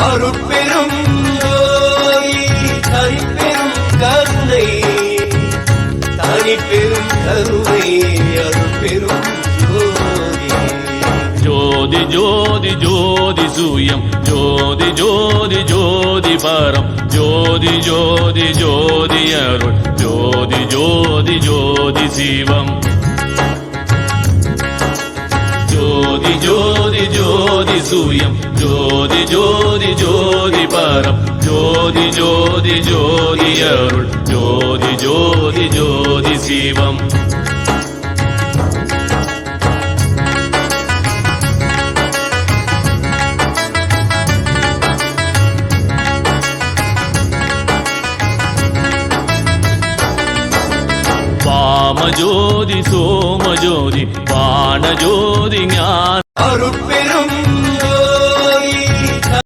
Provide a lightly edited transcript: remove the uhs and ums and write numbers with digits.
அருட்பெரும் ஜோதி தனிப்பெரும் கருணை தனிப்பெரும் கருணை அருட்பெரும் ஜோதி ஜோதி ஜோதி சூயம் ஜோதி ஜோதி ஜோதி பரம் ஜோதி ஜோதி ஜோதி அருள் ஜோதி ஜோதி ஜோதி சிவம் ஜோதி ஜோதி ஜோதி சூயம் ஜோதி ஜோதி ஜோதி பரம் ஜோதி ஜோதி ஜோதி அருள் ஜோதி ஜோதி ஜோதி சிவம் வாமஜோதி சோமஜோதி வானஜோதி ஞான அருட்பெரும்